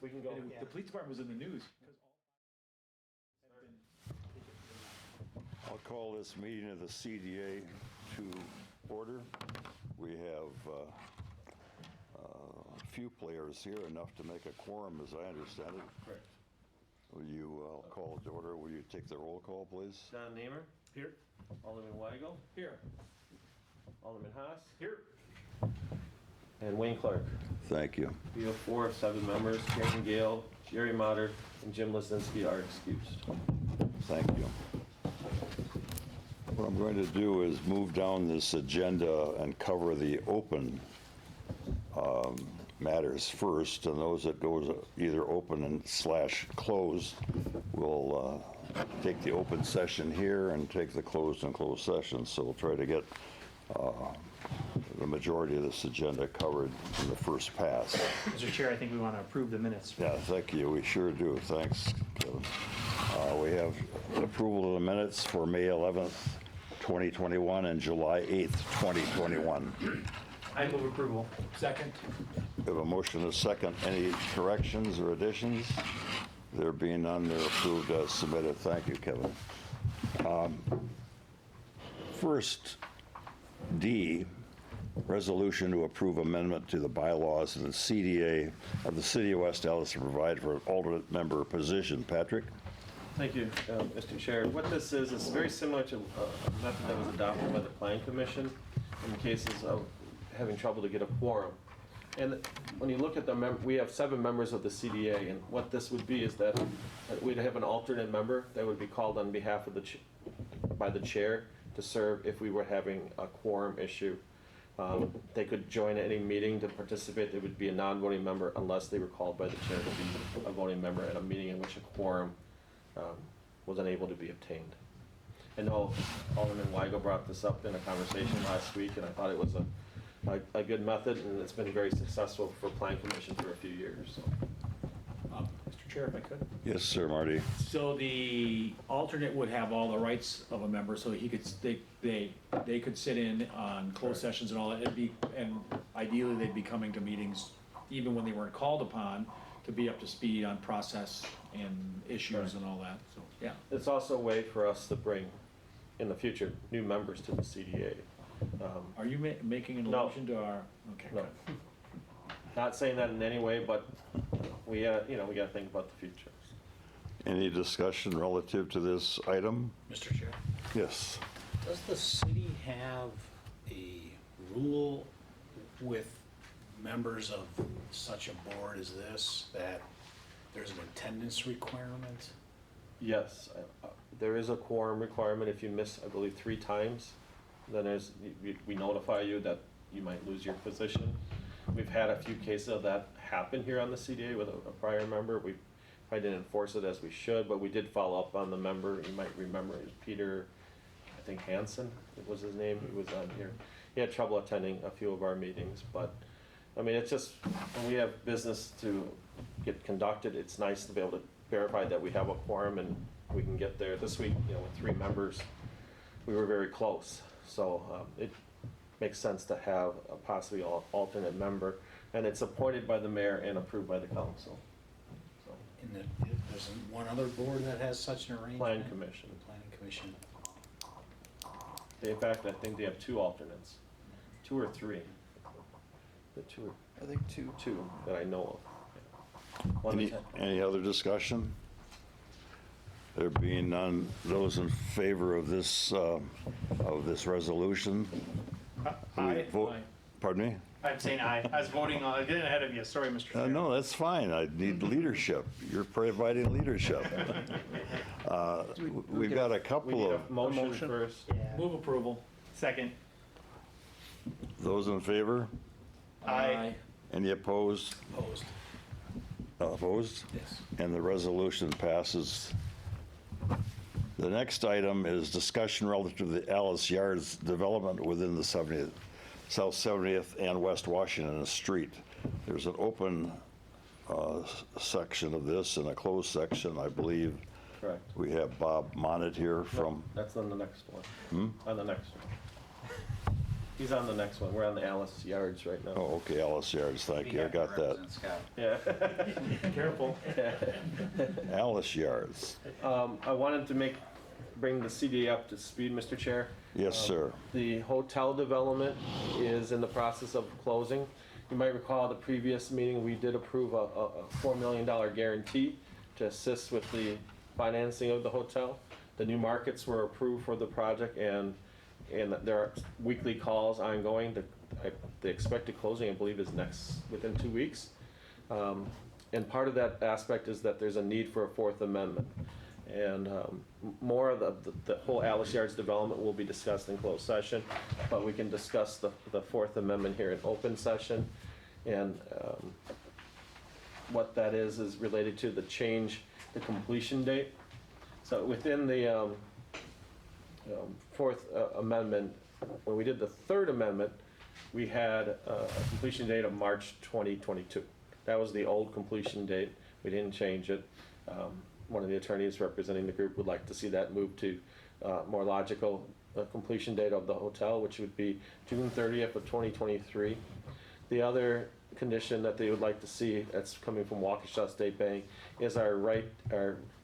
We can go. And the police department was in the news. I'll call this meeting of the CDA to order. We have a few players here, enough to make a quorum, as I understand it. Correct. Will you call it to order? Will you take the roll call, please? Don Namer, Here. Alderman Weigel, Here. Alderman Haas, Here. and Wayne Clark. Thank you. We have 4 of 7 members. Karen Gale, Jerry Motter, and Jim Lisinski are excused. Thank you. What I'm going to do is move down this agenda and cover the open matters first, and those that goes either open and / closed, we'll take the open session here and take the closed and closed session. So we'll try to get the majority of this agenda covered in the first pass. Mr. Chair, I think we want to approve the minutes. Yeah, thank you. We sure do. Thanks, Kevin. We have approval of the minutes for May 11th, 2021 and July 8th, 2021. I move approval. Second. We have a motion and a second. Any corrections or additions? There being none, they're approved as submitted. Thank you, Kevin. First, D, resolution to approve amendment to the bylaws of the CDA of the City of West Allis to provide for an alternate member position. Patrick? Thank you, Mr. Chair. What this is very similar to a method that was adopted by the Plan Commission in cases of having trouble to get a quorum. And when you look at we have 7 members of the CDA, and what this would be is that we'd have an alternate member that would be called on behalf of by the chair to serve if we were having a quorum issue. They could join any meeting to participate. They would be a non-voting member unless they were called by the chair to be a voting member at a meeting in which a quorum was unable to be obtained. I know Alderman Weigel brought this up in a conversation last week, and I thought it was a good method, and it's been very successful for Plan Commission for a few years. So. Mr. Chair, if I could. Yes, sir, Marty. So the alternate would have all the rights of a member, so he could, they could sit in on closed sessions and all that. And ideally, they'd be coming to meetings even when they weren't called upon to be up to speed on process and issues and all that, so, yeah. It's also a way for us to bring, in the future, new members to the CDA. Are you making an No. allusion to our, okay, No. good. Not saying that in any way, but we got to think about the future. Any discussion relative to this item? Mr. Chair, Yes. does the city have a rule with members of such a board as this, that there's an attendance requirement? Yes, there is a quorum requirement. If you miss, I believe, 3 times, then we notify you that you might lose your position. We've had a few cases of that happen here on the CDA with a prior member. We probably didn't enforce it as we should, but we did follow up on the member. You might remember it was Peter, I think Hansen was his name. He was on here. He had trouble attending a few of our meetings, but I mean, it's just, when we have business to get conducted, it's nice to be able to verify that we have a quorum and we can get there. This week, with 3 members, we were very close. So it makes sense to have a possibly alternate member, and it's appointed by the mayor and approved by the council. So, And there's one other board that has such an arrangement? Plan Commission. Planning Commission. In fact, I think they have 2 alternates, 2 or 3. The 2. I think 2. 2 that I know of. One is- Any other discussion? There being none, those in favor of this resolution? we Aye. vote- Pardon me? I'm saying aye. I was voting on, getting ahead of you. Sorry, Mr. Chair. No, that's fine. I need leadership. You're providing leadership. We've got a We couple need of, a motion first. Yeah. Move approval. Second. those in favor? Aye. Any opposed? Opposed? Opposed? Yes. And the resolution passes. The next item is discussion relative to the Alice Yards development within the South 70th and West Washington Street. There's an open section of this and a closed section, I believe. Correct. We have Bob Monnet here from, That's on the next one. On the next one. He's on the next one. We're on the Alice Yards right now. Oh, okay, Alice Yards, thank you, I got that. Yeah. Careful. Alice Yards, I wanted to bring the CDA up to speed, Mr. Chair. yes, sir. The hotel development is in the process of closing. You might recall the previous meeting, we did approve a $4 million guarantee to assist with the financing of the hotel. The new markets were approved for the project, and there are weekly calls ongoing. The expected closing, I believe, is within 2 weeks. And part of that aspect is that there's a need for a Fourth Amendment. And more of the whole Alice Yards development will be discussed in closed session, but we can discuss the Fourth Amendment here in open session. And what that is related to the completion date. So within the Fourth Amendment, when we did the Third Amendment, we had a completion date of March 2022. That was the old completion date. We didn't change it. One of the attorneys representing the group would like to see that move to more logical completion date of the hotel, which would be June 30th of 2023. The other condition that they would like to see, that's coming from Waukesha State Bank, is our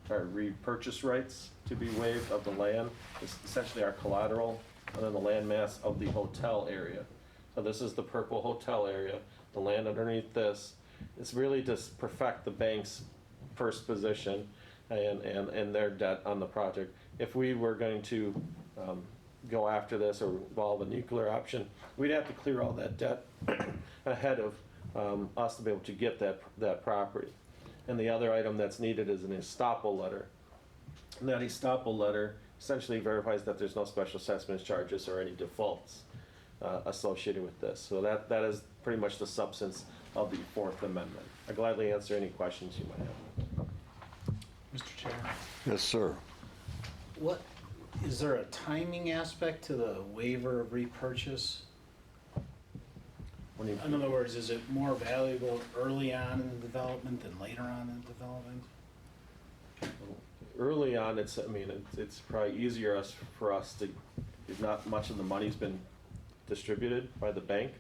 repurchase rights to be waived of the land. It's essentially our collateral and then the land mass of the hotel area. So this is the purple hotel area, the land underneath this. It's really to perfect the bank's first position and their debt on the project. If we were going to go after this or involve a nuclear option, we'd have to clear all that debt ahead of us to be able to get that property. And the other item that's needed is an estoppel letter. And that estoppel letter essentially verifies that there's no special assessments charges or any defaults associated with this. So that is pretty much the substance of the Fourth Amendment. I gladly answer any questions you might have. Mr. Chair, Yes, sir. is there a timing aspect to the waiver of repurchase? When you- In other words, is it more valuable early on in the development than later on in the development? Early on, it's probably easier for us to, if not much of the money's been distributed by the bank.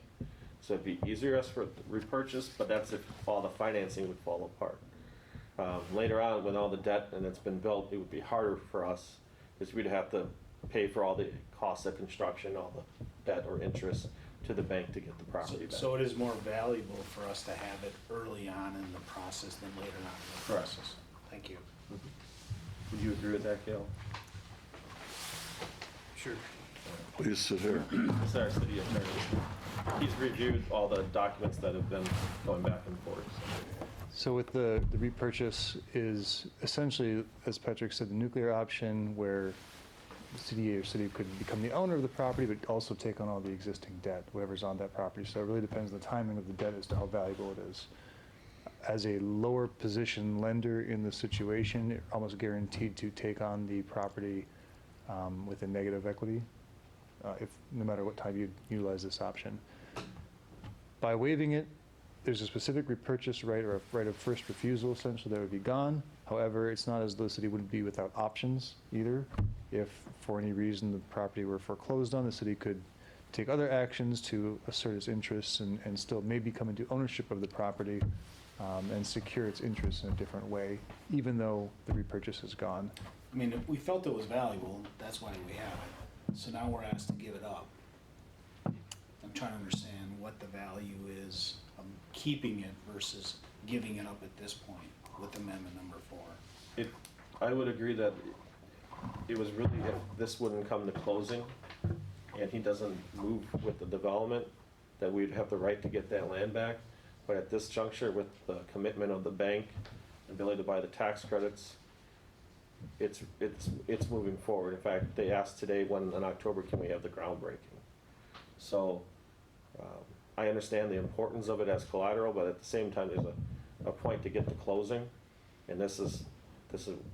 So it'd be easier us for repurchase, but that's if all the financing would fall apart. Later on, when all the debt and it's been built, it would be harder for us because we'd have to pay for all the costs of construction, all the debt or interest to the bank to get the property back. So it is more valuable for us to have it early on in the process than later on in the Correct. process? Thank you. Would you agree with that, Gail? Sure. Please sit here. This is our city attorney. He's reviewed all the documents that have been going back and forth. So with the repurchase is essentially, as Patrick said, the nuclear option where the CDA or city could become the owner of the property, but also take on all the existing debt, whatever's on that property. So it really depends on the timing of the debt as to how valuable it is. As a lower position lender in the situation, you're almost guaranteed to take on the property with a negative equity, no matter what time you utilize this option. By waiving it, there's a specific repurchase right or a right of first refusal essentially that would be gone. However, it's not as though the city wouldn't be without options either. If for any reason the property were foreclosed on, the city could take other actions to assert its interests and still maybe come into ownership of the property and secure its interests in a different way, even though the repurchase is gone. I mean, we felt it was valuable, that's why we have it. So now we're asked to give it up. I'm trying to understand what the value is of keeping it versus giving it up at this point with amendment number 4. I would agree that it was really, if this wouldn't come to closing and he doesn't move with the development, that we'd have the right to get that land back. But at this juncture, with the commitment of the bank, ability to buy the tax credits, it's moving forward. In fact, they asked today, when in October can we have the groundbreaking? So I understand the importance of it as collateral, but at the same time, there's a point to get to closing, and this is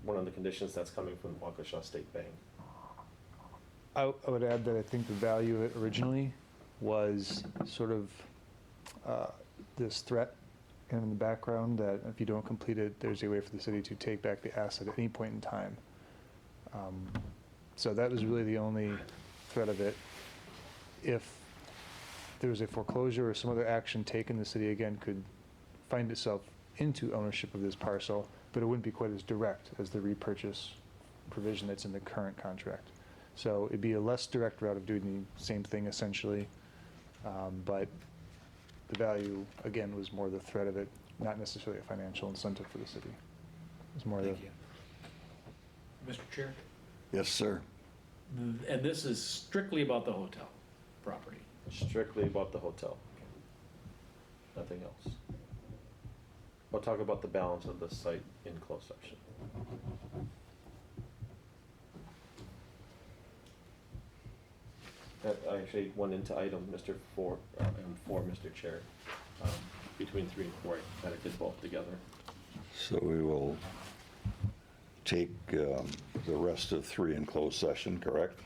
one of the conditions that's coming from Waukesha State Bank. I would add that I think the value of it originally was sort of this threat in the background that if you don't complete it, there's a way for the city to take back the asset at any point in time. So that was really the only threat of it. If there was a foreclosure or some other action taken, the city again could find itself into ownership of this parcel, but it wouldn't be quite as direct as the repurchase provision that's in the current contract. So it'd be a less direct route of doing the same thing essentially, but the value, again, was more the threat of it, not necessarily a financial incentive for the city. It was more the, Thank you. Mr. Chair? Yes, sir. And this is strictly about the hotel property. Strictly about the hotel. Nothing else. We'll talk about the balance of the site in closed session. I actually went into item Mr. 4, Mr. Chair, between 3 and 4, I kind of did both together. So we will take the rest of 3 in closed session, correct?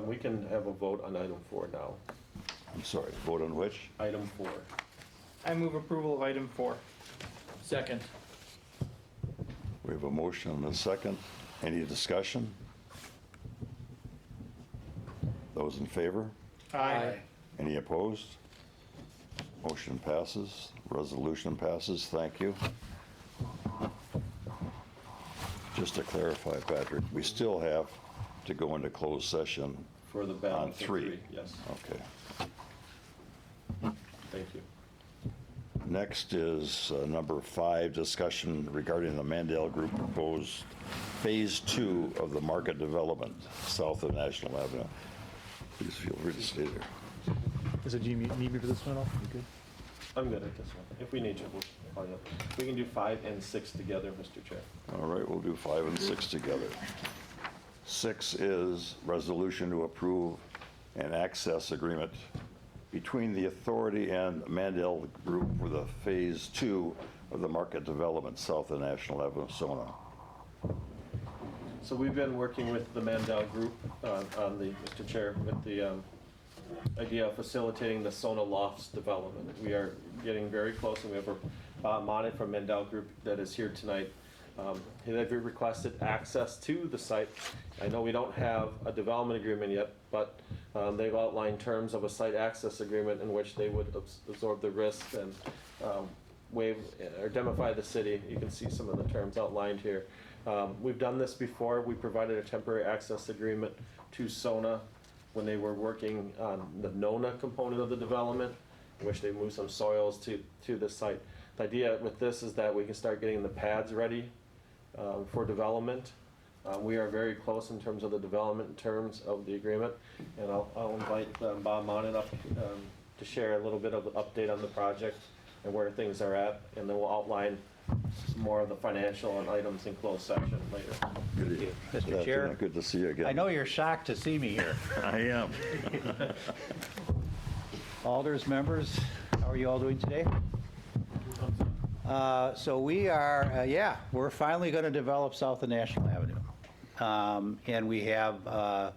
We can have a vote on item 4 now. I'm sorry, vote on which? Item 4. I move approval of item 4. Second. We have a motion and a second. Any discussion? Those in favor? Aye. Any opposed? Motion passes, resolution passes, thank you. Just to clarify, Patrick, we still have to go into closed session. For the balance of On 3. 3, yes. Okay. Thank you. Next is number 5, discussion regarding the Mandel Group proposed Phase 2 of the market development south of National Avenue. Please feel free to stay there. do you need me for this one at all? You good? I'm good at this one. If we need to, we'll call you up. We can do 5 and 6 together, Mr. Chair. All right, we'll do 5 and 6 together. 6 is resolution to approve an access agreement between the authority and Mandel Group for the Phase 2 of the market development south of National Avenue, Sona. So we've been working with the Mandel Group on the, Mr. Chair, with the idea of facilitating the Sona Lofts development. We are getting very close, and we have Bob Monty from Mandel Group that is here tonight. They've requested access to the site. I know we don't have a development agreement yet, but they've outlined terms of a site access agreement in which they would absorb the risks and waive or indemnify the city. You can see some of the terms outlined here. We've done this before. We provided a temporary access agreement to Sona when they were working on the Nona component of the development, in which they moved some soils to the site. The idea with this is that we can start getting the pads ready for development. We are very close in terms of the development terms of the agreement, and I'll invite Bob Monin up to share a little bit of an update on the project and where things are at, and then we'll outline more of the financial and items in closed session later. Good you, Mr. afternoon. Chair. Good to see you again. I know you're shocked to see me here. I am. Alders, members, how are you all doing today? So we are, we're finally going to develop south of National Avenue. And we have a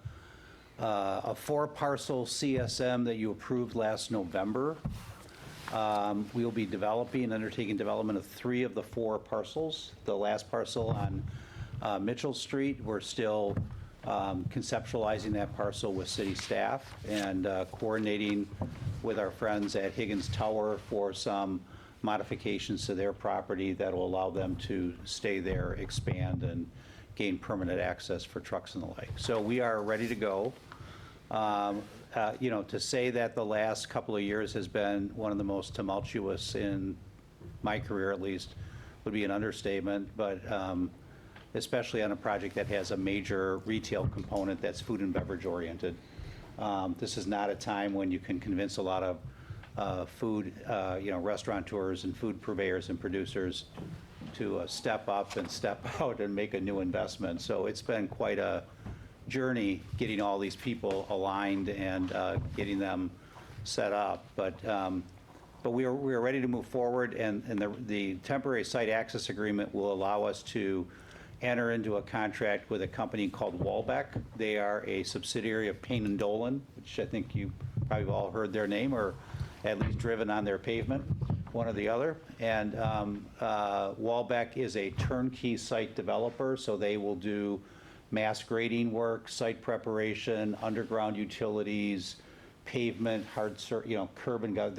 4-parcel CSM that you approved last November. We'll be undertaking development of 3 of the 4 parcels. The last parcel on Mitchell Street, we're still conceptualizing that parcel with city staff and coordinating with our friends at Higgins Tower for some modifications to their property that will allow them to stay there, expand, and gain permanent access for trucks and the like. So we are ready to go. To say that the last couple of years has been one of the most tumultuous in my career, at least, would be an understatement, but especially on a project that has a major retail component that's food and beverage oriented. This is not a time when you can convince a lot of food, restaurateurs and food purveyors and producers to step up and step out and make a new investment. So it's been quite a journey getting all these people aligned and getting them set up. But we are ready to move forward, and the temporary site access agreement will allow us to enter into a contract with a company called Walbeck. They are a subsidiary of Payne and Dolan, which I think you probably have all heard their name or at least driven on their pavement, one or the other. And Walbeck is a turnkey site developer, so they will do mass grading work, site preparation, underground utilities, pavement, curb and gutter.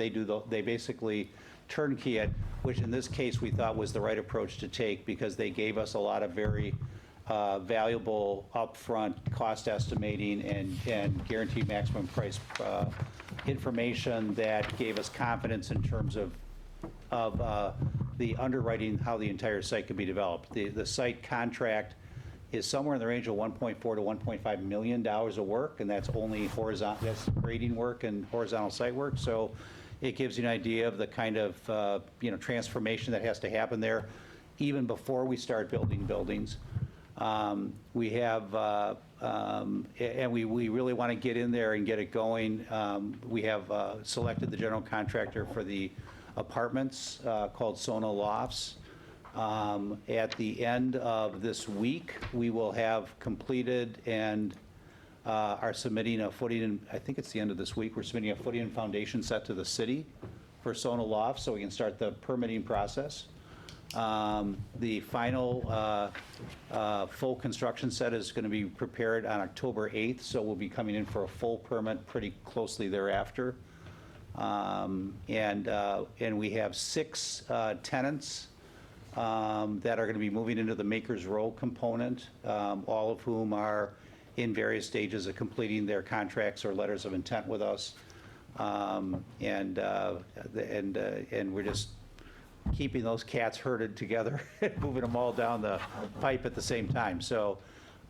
They basically turnkey it, which in this case we thought was the right approach to take because they gave us a lot of very valuable upfront cost estimating and guaranteed maximum price information that gave us confidence in terms of the underwriting, how the entire site could be developed. The site contract is somewhere in the range of $1.4 to $1.5 million of work, and that's only horizontal, that's grading work and horizontal site work. So it gives you an idea of the kind of transformation that has to happen there, even before we start building buildings. We have, and we really want to get in there and get it going. We have selected the general contractor for the apartments called Sona Lofts. At the end of this week, we will have completed and are submitting a footing, and I think it's the end of this week, we're submitting a footing and foundation set to the city for Sona Lofts so we can start the permitting process. The final full construction set is going to be prepared on October 8th, so we'll be coming in for a full permit pretty closely thereafter. And we have 6 tenants that are going to be moving into the Makers Row component, all of whom are in various stages of completing their contracts or letters of intent with us. And we're just keeping those cats herded together and moving them all down the pipe at the same time. So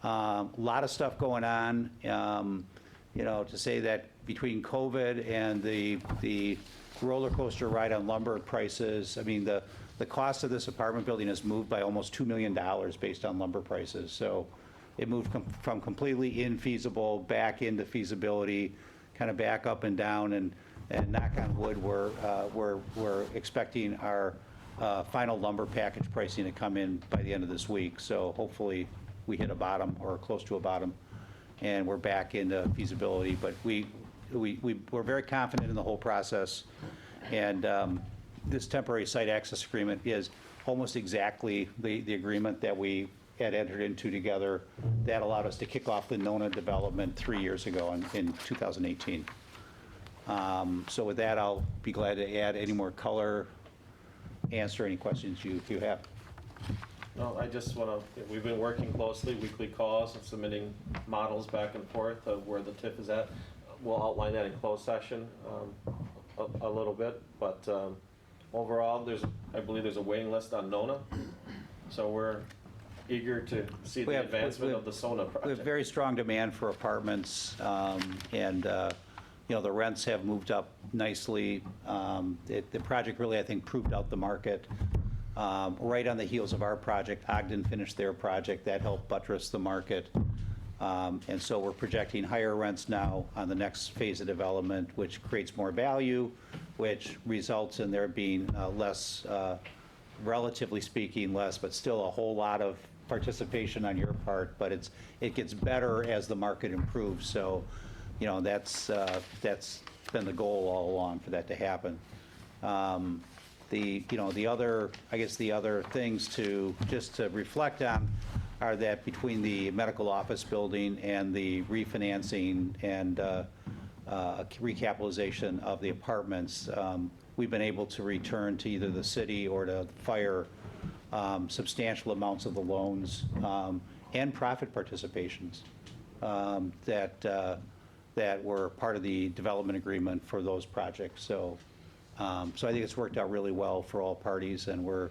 a lot of stuff going on. To say that between COVID and the roller coaster ride on lumber prices, I mean, the cost of this apartment building has moved by almost $2 million based on lumber prices. So it moved from completely infeasible back into feasibility, kind of back up and down, and knock on wood, we're expecting our final lumber package pricing to come in by the end of this week. So hopefully we hit a bottom or close to a bottom, and we're back into feasibility. But we're very confident in the whole process, and this temporary site access agreement is almost exactly the agreement that we had entered into together that allowed us to kick off the Nona development 3 years ago in 2018. So with that, I'll be glad to add any more color, answer any questions you have. No, I just want to, we've been working closely, weekly calls and submitting models back and forth of where the TIF is at. We'll outline that in closed session a little bit, but overall, I believe there's a waiting list on Nona. So we're eager to see the advancement of the Sona project. We have very strong demand for apartments, and the rents have moved up nicely. The project really, I think, proved out the market. Right on the heels of our project, Ogden finished their project. That helped buttress the market. And so we're projecting higher rents now on the next phase of development, which creates more value, which results in there being less, relatively speaking, less, but still a whole lot of participation on your part. But it gets better as the market improves. So, that's been the goal all along for that to happen. The other things to reflect on are that between the medical office building and the refinancing and recapitalization of the apartments, we've been able to return to either the city or to fire substantial amounts of the loans and profit participations that were part of the development agreement for those projects. So I think it's worked out really well for all parties, and we're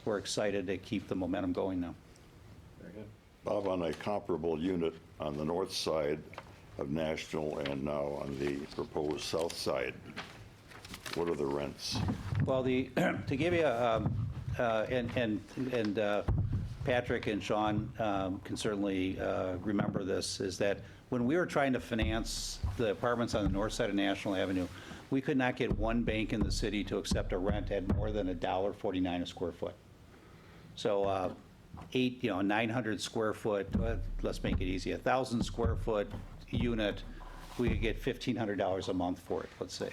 excited to keep the momentum going now. Very good. Bob, on a comparable unit on the north side of National and now on the proposed south side, what are the rents? Well, to give you and Patrick and Sean can certainly remember this, is that when we were trying to finance the apartments on the north side of National Avenue, we could not get one bank in the city to accept a rent at more than $1.49 a square foot. So 900 square foot, let's make it easy, 1,000 square foot unit, we could get $1,500 a month for it, let's say.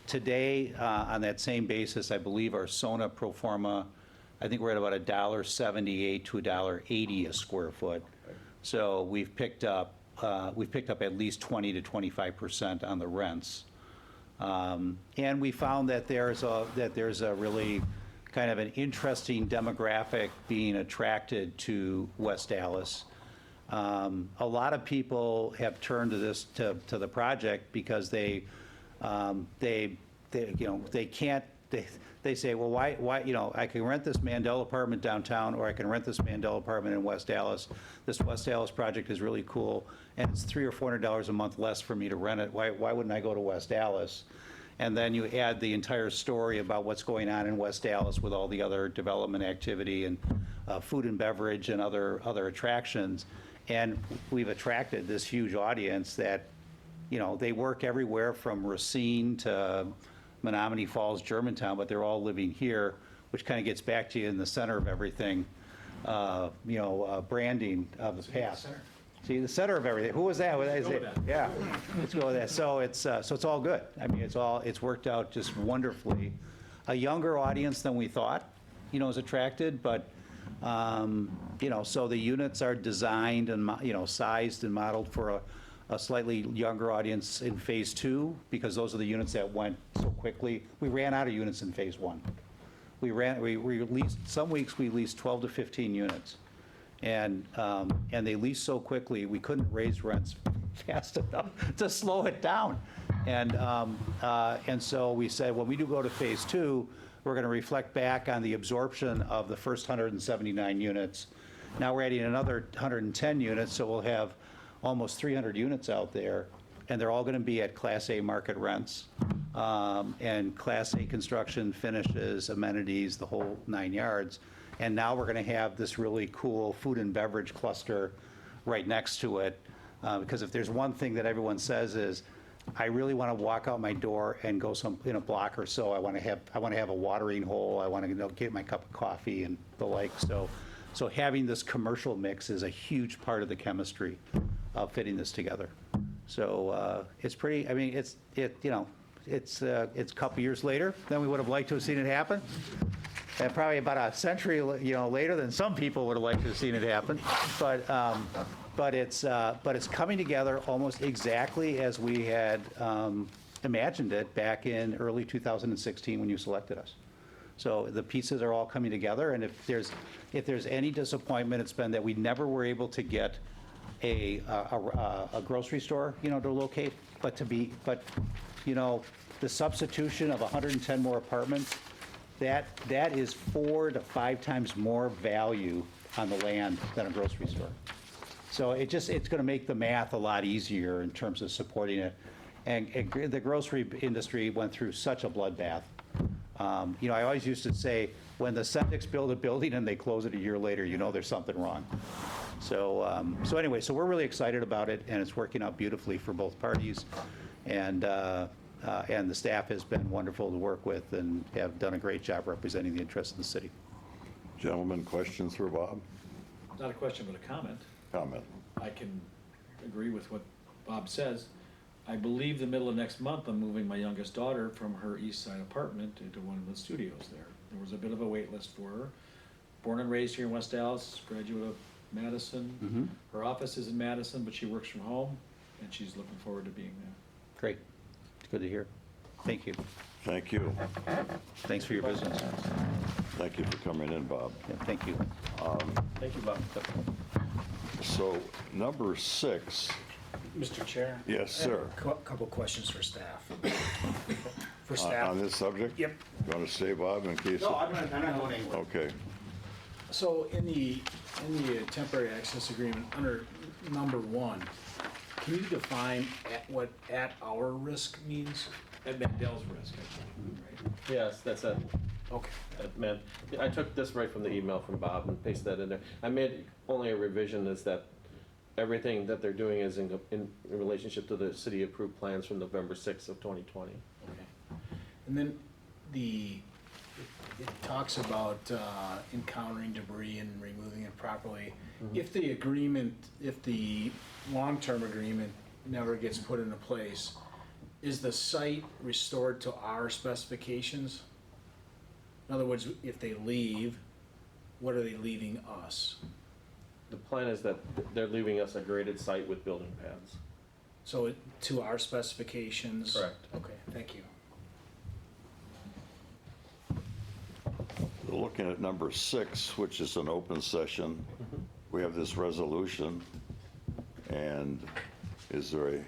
Today, on that same basis, I believe our Sona pro forma, I think we're at about $1.78 to $1.80 a square foot. So we've picked up we've picked up at least 20 to 25% on the rents. And we found that there's a really kind of an interesting demographic being attracted to West Dallas. A lot of people have turned to the project because they can't, they say, well, why, I can rent this Mandel apartment downtown, or I can rent this Mandel apartment in West Dallas. This West Dallas project is really cool, and it's $300 or $400 a month less for me to rent it. Why wouldn't I go to West Dallas? And then you add the entire story about what's going on in West Dallas with all the other development activity and food and beverage and other attractions. And we've attracted this huge audience that, they work everywhere from Racine to Menominee Falls, Germantown, but they're all living here, which kind of gets back to you in the center of everything, branding of the past. See, the center of everything. Who was that? Go with that. Yeah, let's go with that. So it's all good. I mean, it's worked out just wonderfully. A younger audience than we thought, is attracted, but, so the units are designed and, sized and modeled for a slightly younger audience in phase 2, because those are the units that went so quickly. We ran out of units in phase 1. We leased, some weeks we leased 12 to 15 units. And they leased so quickly, we couldn't raise rents fast enough to slow it down. And so we said, when we do go to phase 2, we're going to reflect back on the absorption of the first 179 units. Now we're adding another 110 units, so we'll have almost 300 units out there, and they're all going to be at Class A market rents, and Class A construction, finishes, amenities, the whole 9 yards. And now we're going to have this really cool food and beverage cluster right next to it, because if there's one thing that everyone says is, I really want to walk out my door and go in a block or so. I want to have a watering hole. I want to get my cup of coffee and the like. So having this commercial mix is a huge part of the chemistry of fitting this together. So it's pretty. I mean, it's a couple years later than we would have liked to have seen it happen. And probably about a century, later than some people would have liked to have seen it happen. But it's coming together almost exactly as we had imagined it back in early 2016 when you selected us. So the pieces are all coming together, and if there's any disappointment, it's been that we never were able to get a grocery store, to locate, but the substitution of 110 more apartments. That is 4 to 5 times more value on the land than a grocery store. So it's going to make the math a lot easier in terms of supporting it. And the grocery industry went through such a bloodbath. I always used to say, when the Sendik's build a building and they close it a year later, there's something wrong. So anyway, we're really excited about it, and it's working out beautifully for both parties. And the staff has been wonderful to work with and have done a great job representing the interests of the city. Gentlemen, questions for Bob? Not a question, but a comment. Comment. I can agree with what Bob says. I believe the middle of next month, I'm moving my youngest daughter from her East Side apartment into one of the studios there. There was a bit of a wait list for her. Born and raised here in West Dallas, graduate of Madison. Mm-hmm. Her office is in Madison, but she works from home, and she's looking forward to being there. Great. It's good to hear. Thank you. Thank you. Thanks for your business. Thank you for coming in, Bob. Yeah, thank you. Thank you, Bob. So, number 6, Mr. Chair? Yes, I have sir. a couple questions for staff. For on staff. this subject? Yep. You want to stay, Bob, in case? No, I'm not going anywhere. Okay. So in the temporary access agreement, under number 1, can you define what at our risk means? At Mandel's risk, I think, right? Yes, that's it. Okay. Man, I took this right from the email from Bob and pasted that in there. I made only a revision, is that everything that they're doing is in relationship to the city-approved plans from November 6th of 2020. Okay. And then it talks about encountering debris and removing it properly. If the long-term agreement never gets put into place, is the site restored to our specifications? In other words, if they leave, what are they leaving us? The plan is that they're leaving us a graded site with building pads. So to our specifications? Correct. Okay, thank you. We're looking at number 6, which is an open session. We have this resolution, and is there a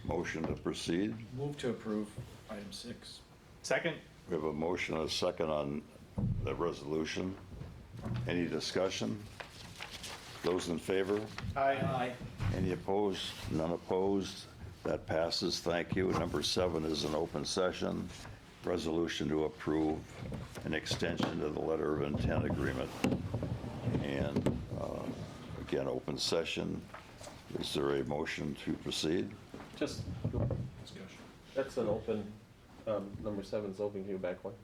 motion to proceed? Move to approve item 6. Second? We have a motion and a second on the resolution. Any discussion? Those in favor? Aye. Any opposed? None opposed? That passes. Thank you. Number 7 is an open session. Resolution to approve an extension to the letter of intent agreement. And again, open session. Is there a motion to proceed? Just, Discussion. that's an open, number 7's open queue back one.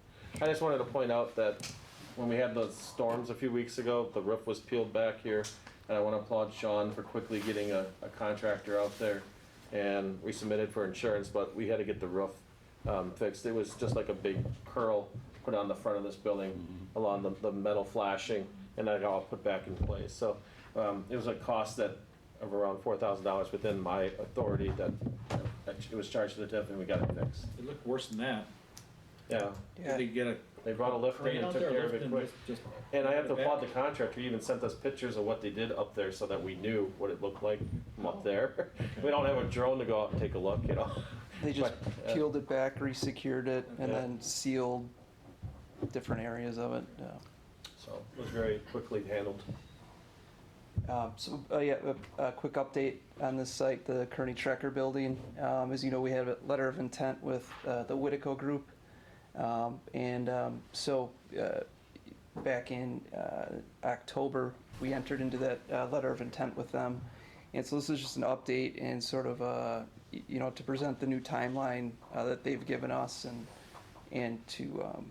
I just wanted to point out that when we had those storms a few weeks ago, the roof was peeled back here. And I want to applaud Sean for quickly getting a contractor out there. And we submitted for insurance, but we had to get the roof fixed. It was just like a big curl put on the front of this building along the metal flashing, and that got all put back in place. So it was a cost that of around $4,000 within my authority that it was charged to the TIF, and we got it fixed. It looked worse than that. Yeah, Did they get a they brought a lift in crane and out took there, care of lift it and quick. just? And I have to put it applaud the back? contractor, he even sent us pictures of what they did up there so that we knew what it looked like from up there. We don't have a drone to go out and take a look, you know? They just But, peeled it back, resecured it, and Yeah. then sealed different areas of it. So it was very quickly handled. A quick update on this site, the Kearney Trekker building. As you know, we had a letter of intent with the Whitico Group. Back in October, we entered into that letter of intent with them. And so this is just an update and sort of, to present the new timeline that they've given us and to,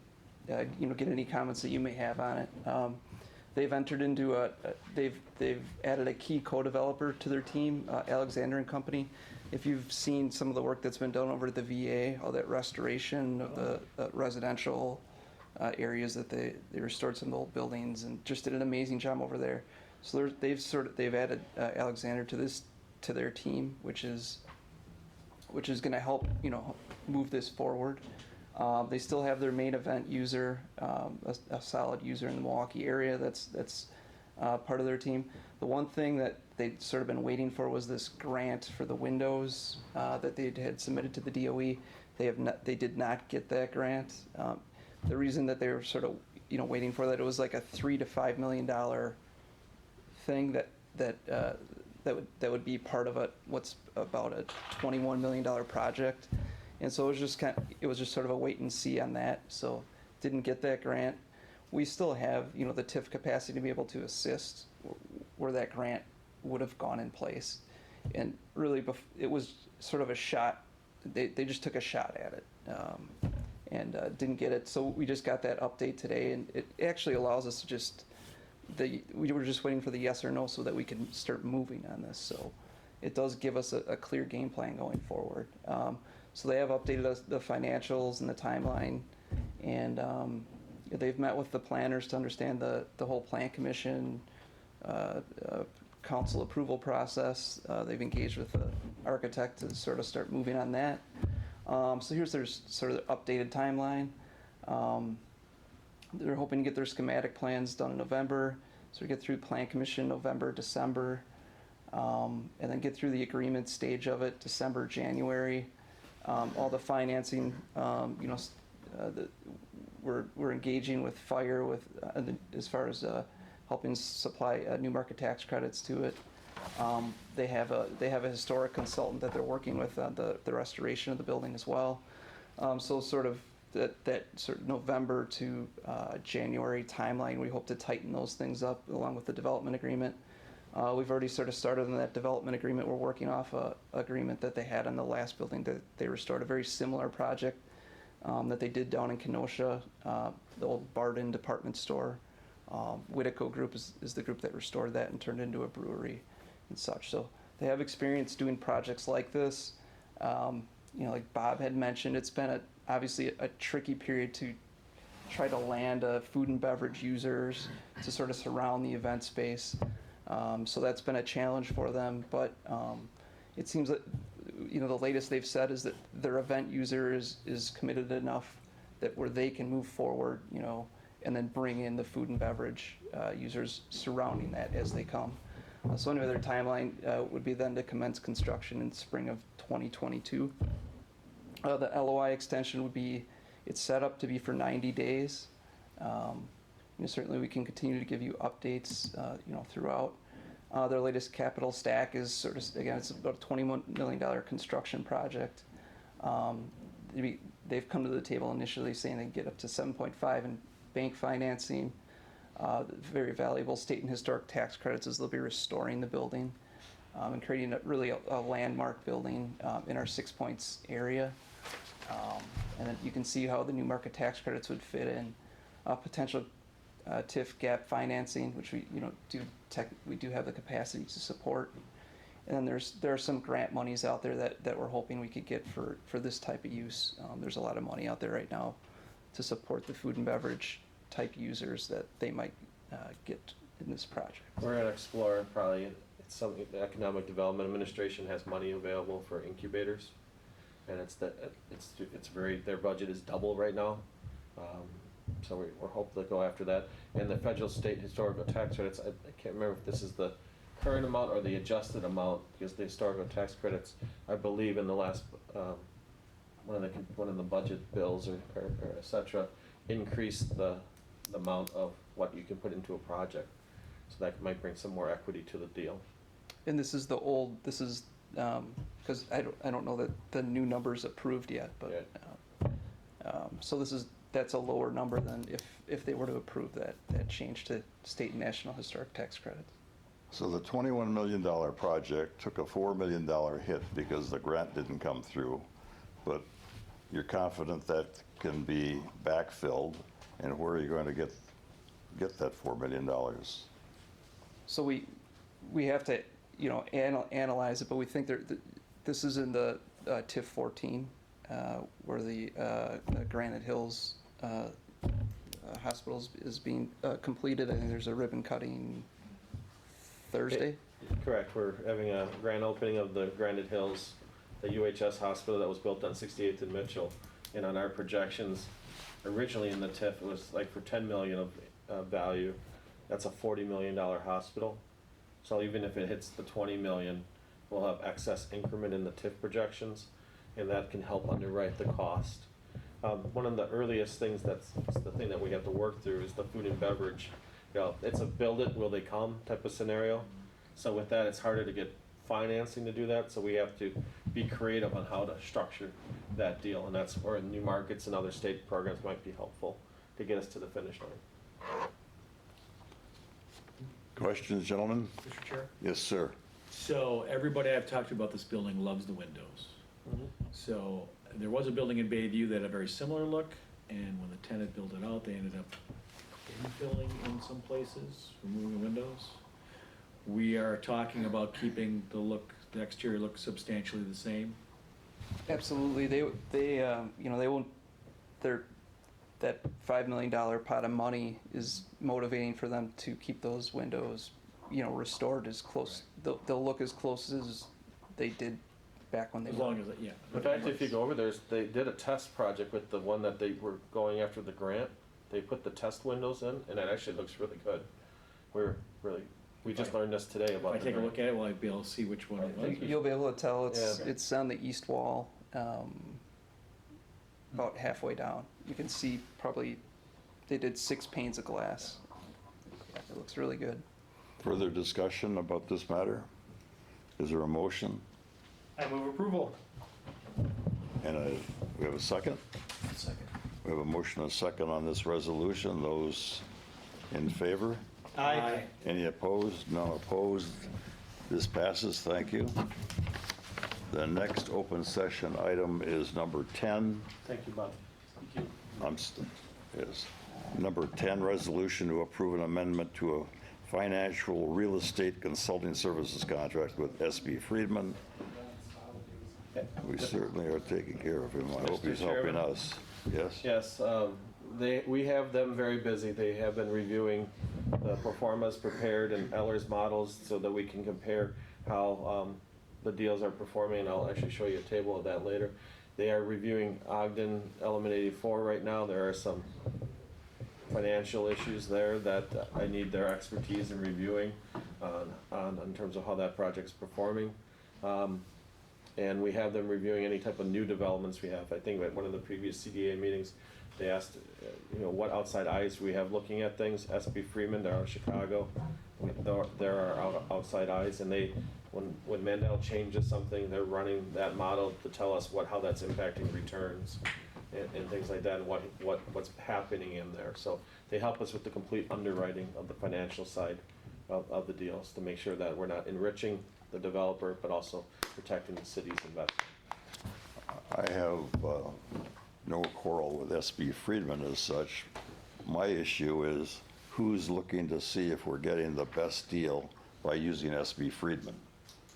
get any comments that you may have on it. They've entered into they've added a key co-developer to their team, Alexander and Company. If you've seen some of the work that's been done over at the VA, all that restoration of the residential areas that they restored some of the old buildings and just did an amazing job over there. So they've added Alexander to their team, which is going to help move this forward. They still have their main event user, a solid user in the Milwaukee area that's part of their team. The one thing that they'd sort of been waiting for was this grant for the windows that they had submitted to the DOE. They did not get that grant. The reason that they were sort of waiting for that, it was like a $3 to $5 million thing that would be part of what's about a $21 million project. And so it was just sort of a wait and see on that. So didn't get that grant. We still have, the TIF capacity to be able to assist where that grant would have gone in place. And really, it was sort of a shot. They just took a shot at it and didn't get it. So we just got that update today, and it actually allows us to we were just waiting for the yes or no so that we can start moving on this. So it does give us a clear game plan going forward. So they have updated us the financials and the timeline, and they've met with the planners to understand the whole plan commission, council approval process. They've engaged with the architect to sort of start moving on that. So here's their sort of updated timeline. They're hoping to get their schematic plans done in November, so we get through plan commission November, December, and then get through the agreement stage of it December, January. All the financing, we're engaging with fire as far as helping supply new market tax credits to it. They have a historic consultant that they're working with on the restoration of the building as well. So sort of that sort of November to January timeline, we hope to tighten those things up along with the development agreement. We've already sort of started on that development agreement. We're working off a agreement that they had on the last building that they restored, a very similar project that they did down in Kenosha, the old Barden department store. Whitico Group is the group that restored that and turned it into a brewery and such. So they have experience doing projects like this. Like Bob had mentioned, it's been obviously a tricky period to try to land food and beverage users to sort of surround the event space. So that's been a challenge for them, but it seems that, the latest they've said is that their event user is committed enough that where they can move forward, and then bring in the food and beverage users surrounding that as they come. So anyway, their timeline would be then to commence construction in spring of 2022. The LOI extension would be, it's set up to be for 90 days. Certainly we can continue to give you updates, throughout. Their latest capital stack is sort of, again, it's about a $21 million construction project. They've come to the table initially saying they can get up to 7.5 in bank financing. Very valuable state and historic tax credits as they'll be restoring the building and creating a landmark building in our 6 Points area. And then you can see how the new market tax credits would fit in. Potential TIF gap financing, which we do have the capacity to support. And then there are some grant monies out there that we're hoping we could get for this type of use. There's a lot of money out there right now to support the food and beverage type users that they might get in this project. We're gonna explore probably, it's something, the Economic Development Administration has money available for incubators. And their budget is double right now. So we're hoping to go after that. And the federal state historical tax credits, I can't remember if this is the current amount or the adjusted amount, because the historical tax credits, I believe in the last, one of the budget bills or et cetera, increased the amount of what you can put into a project. So that might bring some more equity to the deal. And this is because I don't know that the new number's approved yet, but so that's a lower number than if they were to approve that change to state and national historic tax credits. So the $21 million project took a $4 million hit because the grant didn't come through, but you're confident that can be backfilled, and where are you going to get that $4 million? So we have to, analyze it, but we think this is in the TIF 14, where the Granite Hills Hospitals is being completed. I think there's a ribbon cutting Thursday. Correct, we're having a grand opening of the Granite Hills, the UHS hospital that was built on 68th and Mitchell. And on our projections, originally in the TIF, it was like for 10 million of value. That's a $40 million hospital. So even if it hits the 20 million, we'll have excess increment in the TIF projections, and that can help underwrite the cost. One of the earliest things that's the thing that we have to work through is the food and beverage. It's a build it, will they come type of scenario. So with that, it's harder to get financing to do that, so we have to be creative on how to structure that deal, and that's where new markets and other state programs might be helpful to get us to the finish line. Questions, gentlemen? Mr. Chair? Yes, sir. So everybody I've talked to about this building loves the windows. So there was a building in Bayview that had a very similar look, and when the tenant built it out, they ended up infilling in some places, removing the windows. We are talking about keeping the exterior look substantially the same. Absolutely. They won't, that $5 million pot of money is motivating for them to keep those windows, restored as close. They'll look as close as they did back when they As were. long as, yeah. In fact, if you go over there, they did a test project with the one that they were going after the grant. They put the test windows in, and it actually looks really good. We just learned this today about If I the take a grant. look at it, will I be able to see which one it was? You'll be able to tell it's Yeah. on the east wall, about halfway down. You can see probably they did 6 panes of glass. Yeah, it looks really good. Further discussion about this matter? Is there a motion? I move approval. And we have a second? Second. We have a motion and a second on this resolution. Those in favor? Aye. Any opposed? None opposed. This passes. Thank you. The next open session item is number 10. Thank you, Bob. Yes. Number 10, resolution to approve an amendment to a financial real estate consulting services contract with SB Friedman. We certainly are taking care of him. I hope he's helping us. Yes? Yes, we have them very busy. They have been reviewing the performas prepared and Eller's models so that we can compare how the deals are performing. I'll actually show you a table of that later. They are reviewing Ogden Element 84 right now. There are some financial issues there that I need their expertise in reviewing in terms of how that project's performing. And we have them reviewing any type of new developments we have. I think at one of the previous CDA meetings, they asked, what outside eyes we have looking at things. SB Freeman, they're out of Chicago. There are outside eyes, and when Mandel changes something, they're running that model to tell us how that's impacting returns and things like that, and what's happening in there. So they help us with the complete underwriting of the financial side of the deals to make sure that we're not enriching the developer, but also protecting the city's investment. I have no quarrel with SB Friedman as such. My issue is who's looking to see if we're getting the best deal by using SB Friedman?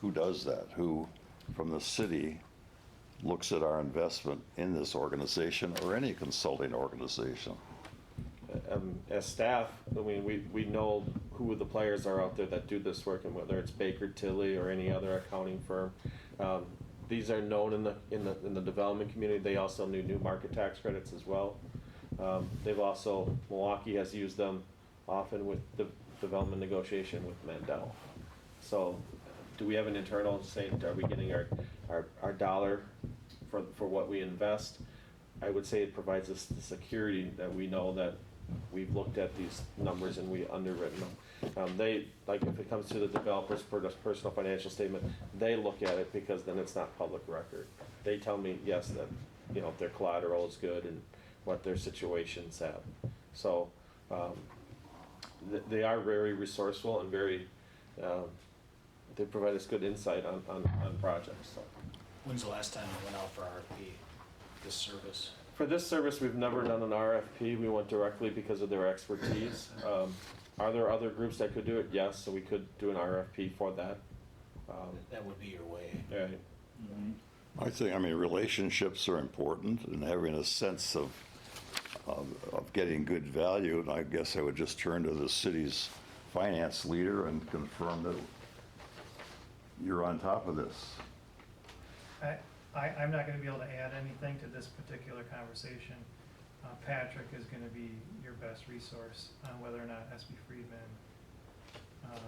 Who does that? Who, from the city, looks at our investment in this organization or any consulting organization? As staff, I mean, we know who the players are out there that do this work, and whether it's Baker Tilly or any other accounting firm. These are known in the development community. They also knew new market tax credits as well. They've also, Milwaukee has used them often with the development negotiation with Mandel. So do we have an internal saying, are we getting our dollar for what we invest? I would say it provides us the security that we know that we've looked at these numbers and we underwritten them. They, like if it comes to the developer's personal financial statement, they look at it because then it's not public record. They tell me, yes, that, if their collateral is good and what their situations have. So, they are very resourceful and very, they provide us good insight on projects, so. When's the last time you went out for RFP, this service? For this service, we've never done an RFP. We went directly because of their expertise. Are there other groups that could do it? Yes, so we could do an RFP for that. That would be your way. Right. I think, relationships are important and having a sense of getting good value. And I guess I would just turn to the city's finance leader and confirm that you're on top of this. I'm not gonna be able to add anything to this particular conversation. Patrick is gonna be your best resource on whether or not SB Friedman is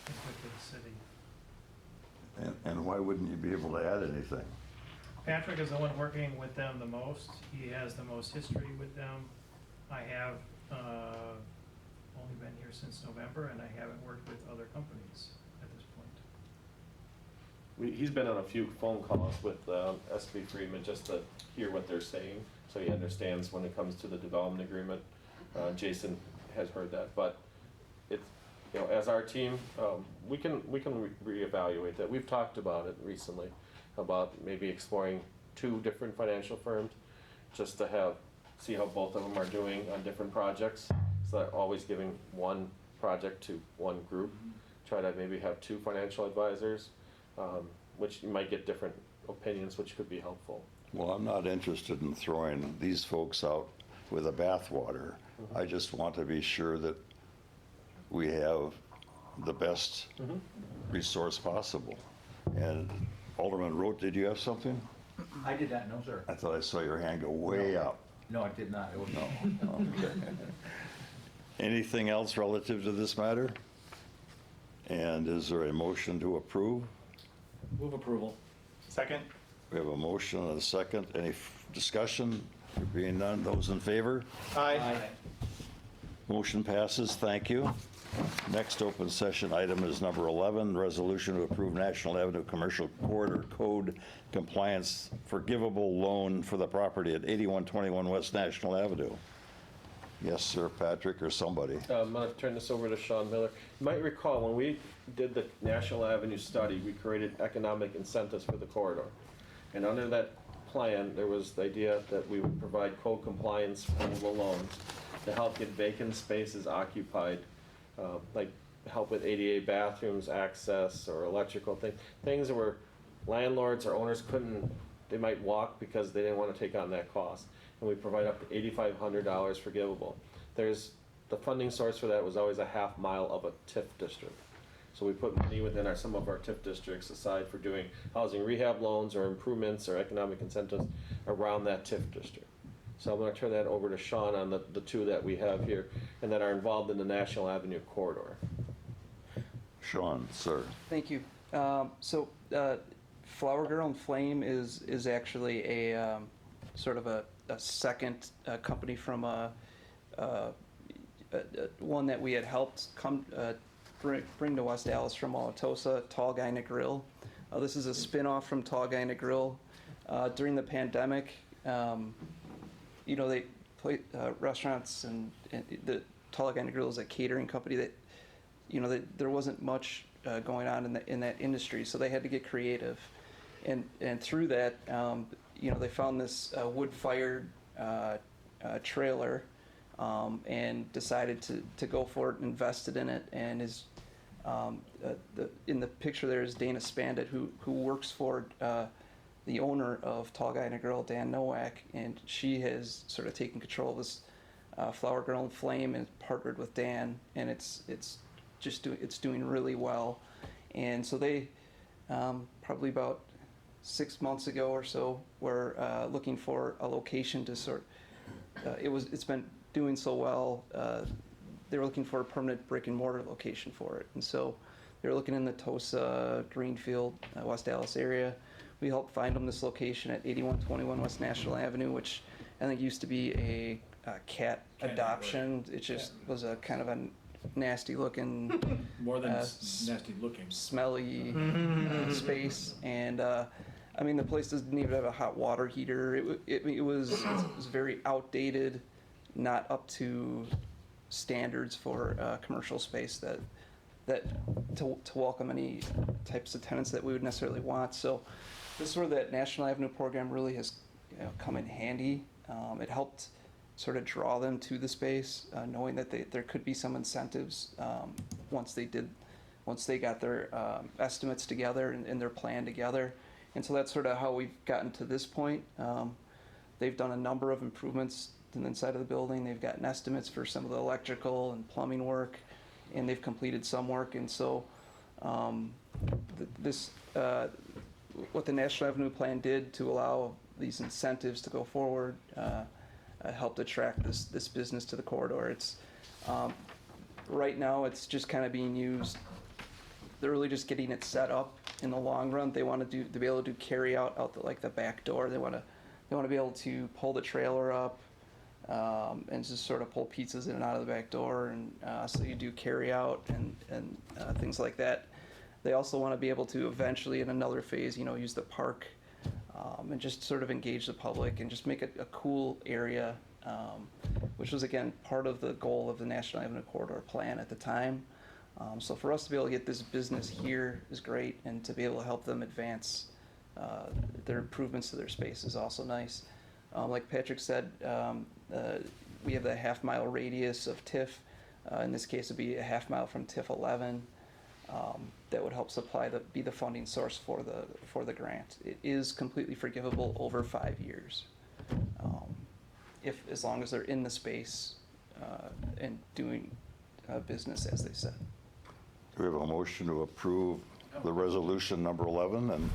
good for the city. And why wouldn't you be able to add anything? Patrick is the one working with them the most. He has the most history with them. I have only been here since November, and I haven't worked with other companies at this point. He's been on a few phone calls with SB Freeman just to hear what they're saying, so he understands when it comes to the development agreement. Jason has heard that, but it's, as our team, we can reevaluate that. We've talked about it recently, about maybe exploring 2 different financial firms, just to see how both of them are doing on different projects. So that always giving one project to one group. Try to maybe have 2 financial advisors, which you might get different opinions, which could be helpful. Well, I'm not interested in throwing these folks out with the bathwater. I just want to be sure that we have the best resource possible. And Alderman Roth, did you have something? I did not, no, sir. I thought I saw your hand go way up. No, I did not. It was No. Okay. Anything else relative to this matter? And is there a motion to approve? Move approval. Second? We have a motion and a second. Any discussion? There being none, those in favor? Aye. Motion passes. Thank you. Next open session item is number 11, resolution to approve National Avenue Commercial Corridor Code compliance forgivable loan for the property at 8121 West National Avenue. Yes, sir, Patrick, or somebody. I'm going to turn this over to Sean Miller. You might recall when we did the National Avenue study, we created economic incentives for the corridor. And under that plan, there was the idea that we would provide code compliance forgivable loans to help get vacant spaces occupied, like help with ADA bathrooms, access, or electrical things that were landlords or owners they might walk because they didn't want to take on that cost. And we provide up to $8,500 forgivable. There's the funding source for that was always a half mile of a TIF district. So we put money within some of our TIF districts aside for doing housing rehab loans or improvements or economic incentives around that TIF district. So I'm gonna turn that over to Sean on the two that we have here and that are involved in the National Avenue corridor. Sean, sir. Thank you. Flower Girl and Flame is actually a sort of a second company from one that we had helped bring to West Dallas from Wauwatosa, Tall Guy and a Grill. This is a spin-off from Tall Guy and a Grill. During the pandemic, they play restaurants and the Tall Guy and a Grill is a catering company that, there wasn't much going on in that industry, so they had to get creative. And through that, they found this wood-fired trailer and decided to go for it and invested in it. And in the picture there is Dana Spandit, who works for the owner of Tall Guy and a Girl, Dan Nowak, and she has sort of taken control of this Flower Girl and Flame and partnered with Dan, and it's doing really well. And so they probably about 6 months ago or so were looking for a location to it's been doing so well. They were looking for a permanent brick and mortar location for it, and so they were looking in the Tosa, Greenfield, West Dallas area. We helped find them this location at 8121 West National Avenue, which I think used to be a cat adoption. It just was a kind of a nasty looking, More than nasty looking. smelly space, and the place didn't even have a hot water heater. It was very outdated, not up to standards for commercial space that to welcome any types of tenants that we would necessarily want. So this is where that National Avenue program really has come in handy. It helped sort of draw them to the space, knowing that there could be some incentives once they got their estimates together and their plan together. And so that's sort of how we've gotten to this point. They've done a number of improvements to the inside of the building. They've gotten estimates for some of the electrical and plumbing work, and they've completed some work. And so what the National Avenue Plan did to allow these incentives to go forward helped attract this business to the corridor. It's right now it's just kind of being used. They're really just getting it set up. In the long run, they want to be able to do carry out the back door. They want to be able to pull the trailer up and just sort of pull pizzas in and out of the back door, and so you do carry out and things like that. They also want to be able to eventually, in another phase, use the park and just sort of engage the public and just make it a cool area, which was again part of the goal of the National Avenue Corridor Plan at the time. So for us to be able to get this business here is great, and to be able to help them advance their improvements to their space is also nice. Like Patrick said, we have the half-mile radius of TIF. In this case, it'd be a half mile from TIF 11. That would help be the funding source for the grant. It is completely forgivable over 5 years, as long as they're in the space and doing business as they said. Do we have a motion to approve the resolution number 11? And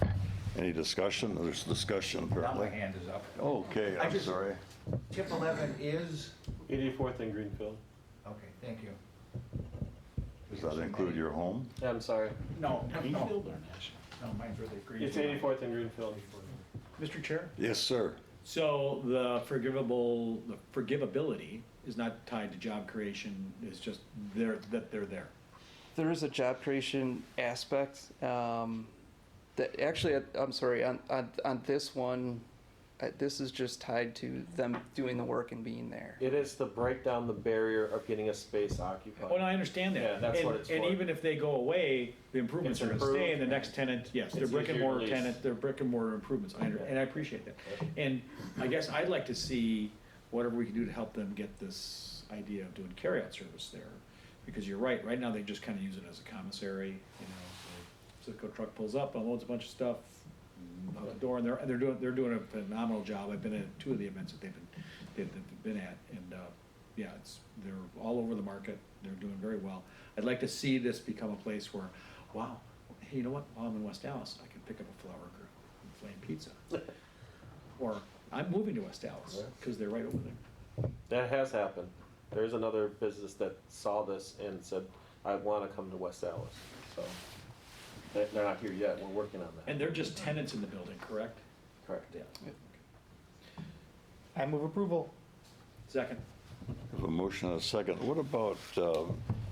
any discussion? There's discussion Now my apparently. hand is up. Okay, I I'm just- sorry. Tip 11 is, 84th and Greenfield. okay, thank you. Does that include your home? Yeah, I'm sorry. No, Greenfield or National? No, mine's really It's Greenfield. 84th and Greenfield. Mr. Chair? Yes, sir. So the forgivability is not tied to job creation, it's just they're there. There is a job creation aspect that actually, I'm sorry, on this one, this is just tied to them doing the work and being there. It is to break down the barrier of getting a space occupied. Oh, no, I understand that. Yeah, that's what it's And for. even if they go away, the improvements It's are gonna stay, and the improved. next tenant, yes, they're It's brick and easier to mortar lease. tenant, they're brick and mortar improvements, and I appreciate that. And I guess I'd like to see whatever we can do to help them get this idea of doing carryout service there. Because you're right now they just kinda use it as a commissary, the Citgo truck pulls up, unloads a bunch of stuff, out the door, and they're doing a phenomenal job. I've been at 2 of the events that they've been at, and yeah, they're all over the market, they're doing very well. I'd like to see this become a place where, wow, hey, you know what, while I'm in West Dallas, I can pick up a Flower Grill and Flame Pizza. Or, I'm moving to West Dallas, because they're right over there. That has happened. There's another business that saw this and said, I wanna come to West Dallas, so. They're not here yet, we're working on that. And they're just tenants in the building, correct? Correct. Yeah. I move approval. Second. Have a motion and a second. What about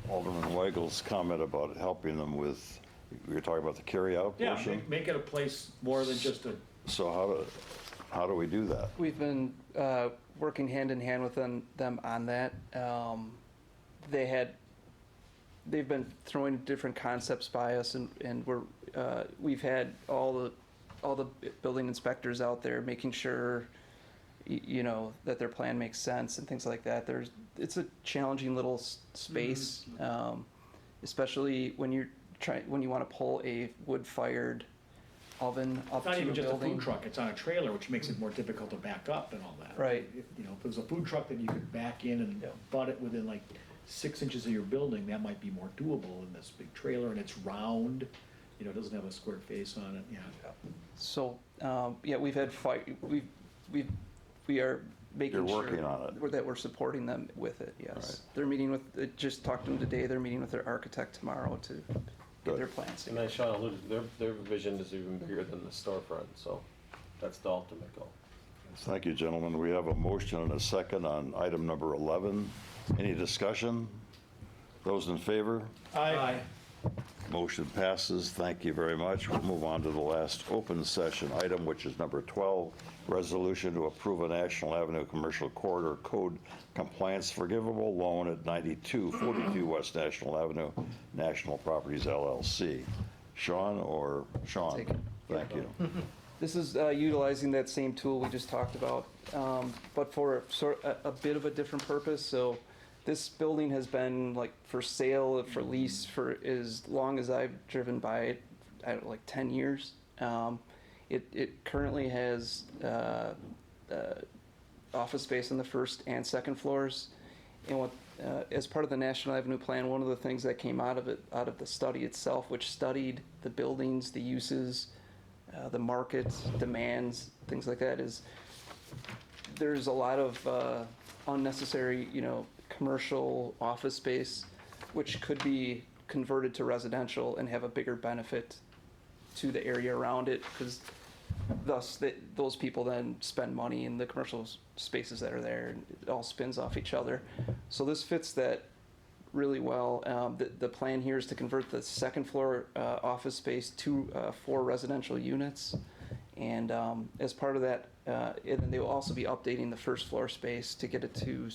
Alderman Weigel's comment about helping them with, we were talking about the carryout Yeah, portion? make it a place more than just a, So how do we do that? We've been working hand in hand with them on that. They've been throwing different concepts by us, and we've had all the building inspectors out there making sure, you know, that their plan makes sense and things like that. It's a challenging little space, especially when you want to pull a wood-fired oven up it's not to even a just a building. food truck, it's on a trailer, which makes it more difficult to back up and all that. Right. You know, if it was a food truck that you could back in and Yeah. butt it within like 6 inches of your building, that might be more doable in this big trailer, and it's round, you know, it doesn't have a square face on it, yeah. So, yeah, we've had we are making You're sure. working on it. That we're supporting them with it, yes. Right. They're meeting with, just talked to them today, they're meeting with their architect tomorrow to get Good. their plans And together. as Sean alluded, their vision is even bigger than the storefront, so that's the ultimate goal. Thank you, gentlemen. We have a motion and a second on item number 11. Any discussion? Those in favor? Aye. Motion passes. Thank you very much. We'll move on to the last open session item, which is number 12, resolution to approve a National Avenue Commercial Corridor Code Compliance Forgivable Loan at 9242 West National Avenue, National Properties LLC. Sean or Sean? Take it. Thank you. This is utilizing that same tool we just talked about, but for a bit of a different purpose. So this building has been like for sale, for lease, for as long as I've driven by it, I don't know, like 10 years. It currently has office space on the first and second floors. And what, as part of the National Avenue Plan, one of the things that came out of it, out of the study itself, which studied the buildings, the uses, the market demands, things like that, is there's a lot of unnecessary, you know, commercial office space, which could be converted to residential and have a bigger benefit to the area around it, because thus those people then spend money in the commercial spaces that are there, and it all spins off each other. So this fits that really well. The plan here is to convert the second floor office space to 4 residential units. And as part of that, and they will also be updating the first floor space to get it to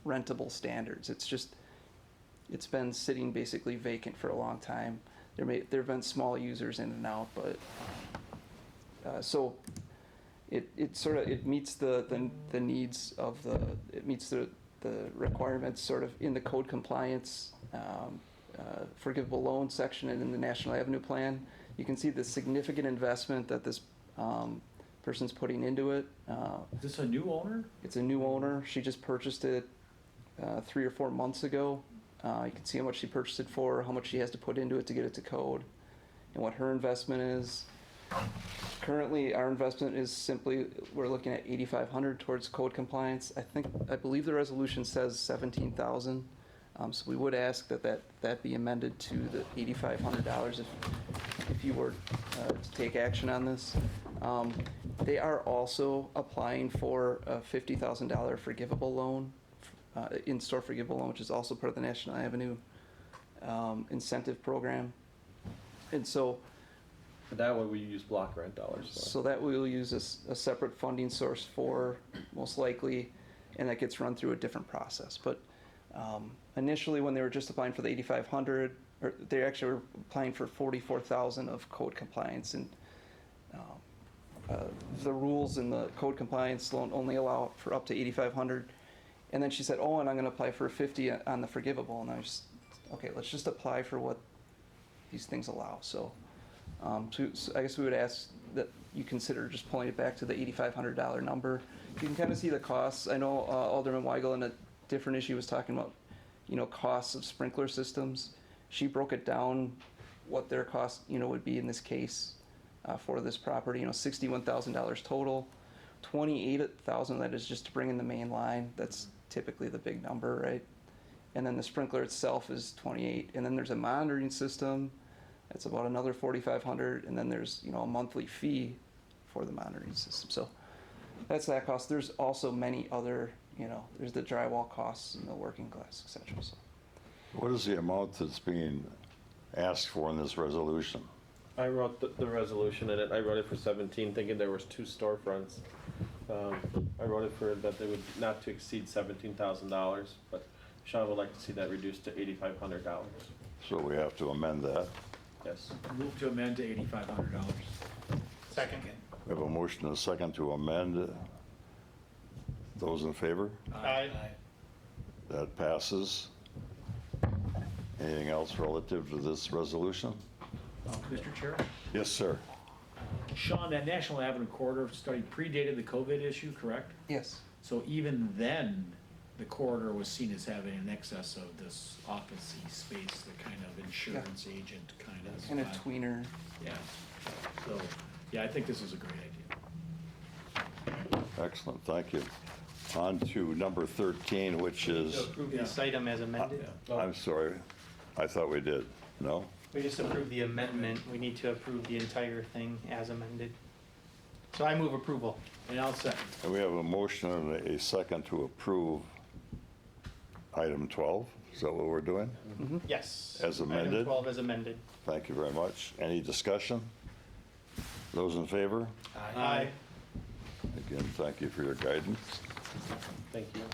rentable standards. It's been sitting basically vacant for a long time. There have been small users in and out, but so it meets the needs of it meets the requirements sort of in the code compliance forgivable loan section and in the National Avenue Plan. You can see the significant investment that this person's putting into it. Is this a new owner? It's a new owner. She just purchased it 3 or 4 months ago. You can see how much she purchased it for, how much she has to put into it to get it to code, and what her investment is. Currently, our investment is simply, we're looking at $8,500 towards code compliance. I believe the resolution says $17,000. So we would ask that be amended to the $8,500 if you were to take action on this. They are also applying for a $50,000 forgivable loan, in-store forgivable loan, which is also part of the National Avenue incentive program. And so That way we use block grant dollars for. So that we will use a separate funding source for, most likely, and that gets run through a different process. But initially, when they were just applying for the $8,500, or they actually were applying for $44,000 of code compliance, and the rules in the code compliance loan only allow for up to $8,500. And then she said, "Oh, and I'm going to apply for $50 on the forgivable." And I was, okay, let's just apply for what these things allow. So I guess we would ask that you consider just pulling it back to the $8,500 number. You can kind of see the costs. I know Alderman Weigel in different issue was talking about, costs of sprinkler systems. She broke it down, what their cost, would be in this case, for this property, $61,000 total. 28,000 of that is just to bring in the main line. That's typically the big number, right? And then the sprinkler itself is 28. And then there's a monitoring system. That's about another 4,500. And then there's, a monthly fee for the monitoring system. So that's that cost. There's also many other, there's the drywall costs and the working glass, et cetera. So What is the amount that's being asked for in this resolution? I wrote the resolution in it, I wrote it for 17, thinking there was 2 storefronts. I wrote it for that they would not to exceed $17,000, but Sean would like to see that reduced to $8,500. So we have to amend that. Yes. Move to amend to $8,500. Second. We have a motion and a second to amend. Those in favor? Aye. That passes. Anything else relative to this resolution? Mr. Chair? Yes, sir. Sean, that National Avenue corridor study predated the COVID issue, correct? yes, So even then, the corridor was seen as having an excess of this office-y space, the kind of insurance agent kind of. kind of tweener. Yeah, so, yeah, I think this is a great idea. Excellent, thank you. On to number 13, which To is, approve this item as amended. I'm sorry, I thought we did. No? We just approved the amendment. We need to approve the entire thing as amended. So I move approval. And I'll second. And we have a motion and a second to approve item 12. Is that what we're doing? Yes. As amended? Item 12 as amended. Thank you very much. Any discussion? Those in favor? Aye. Again, thank you for your guidance. Thank you.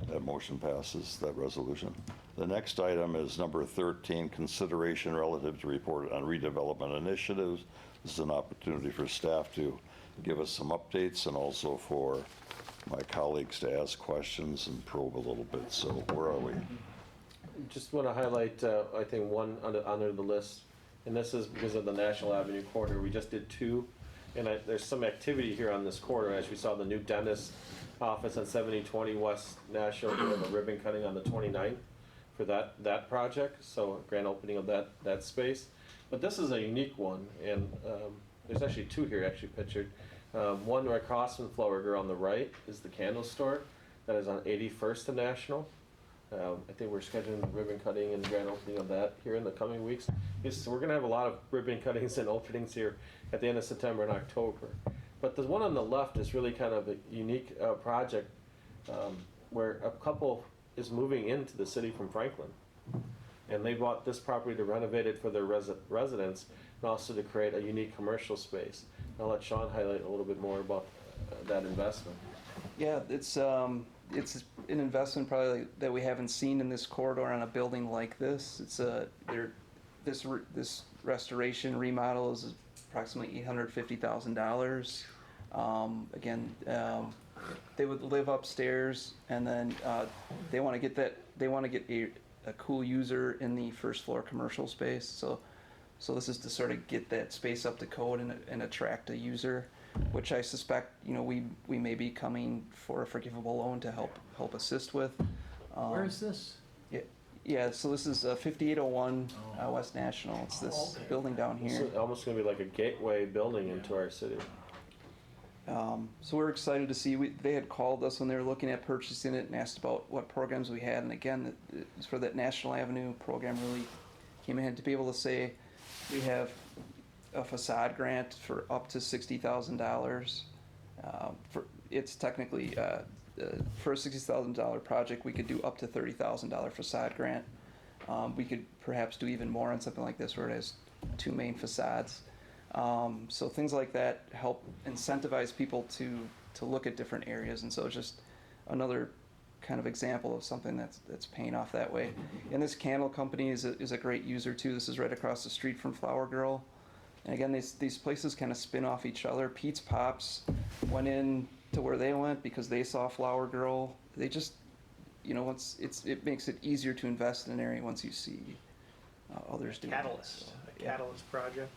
That motion passes, that resolution. The next item is number 13, consideration relative to report on redevelopment initiatives. This is an opportunity for staff to give us some updates and also for my colleagues to ask questions and probe a little bit. So where are we? Just want to highlight, I think, one under the list, and this is because of the National Avenue corridor. We just did 2, and there's some activity here on this corridor. As we saw, the new dentist office on 7020 West National, we have a ribbon cutting on the 29th for that project, so grand opening of that space. But this is a unique one, and there's actually 2 here actually pictured. One right across from Flower Girl on the right is the candle store that is on 81st and National. I think we're scheduling the ribbon cutting and grand opening of that here in the coming weeks. So we're going to have a lot of ribbon cuttings and openings here at the end of September and October. But the one on the left is really kind of a unique project where a couple is moving into the city from Franklin. And they bought this property to renovate it for their residents and also to create a unique commercial space. I'll let Sean highlight a little bit more about that investment. Yeah, it's an investment probably that we haven't seen in this corridor on a building like this. This restoration remodel is approximately $850,000. Again, they would live upstairs, and then they want to get a cool user in the first floor commercial space. So this is to sort of get that space up to code and attract a user, which I suspect we may be coming for a forgivable loan to help assist with. Where is this? Yeah, so this is 5801 West National. It's this building down here. It's almost going to be like a gateway building into our city. So we're excited to see. They had called us when they were looking at purchasing it and asked about what programs we had. And again, it's for that National Avenue program really came in to be able to say we have a facade grant for up to $60,000. It's technically for a $60,000 project, we could do up to $30,000 facade grant. We could perhaps do even more on something like this where it has 2 main facades. So things like that help incentivize people to look at different areas, and so it's just another kind of example of something that's paying off that way. And this candle company is a great user too. This is right across the street from Flower Girl, and again these places kind of spin off each other. Pete's Pops went in to where they went because they saw Flower Girl. They just it makes it easier to invest in an area once you see others doing it. Catalyst, a catalyst project.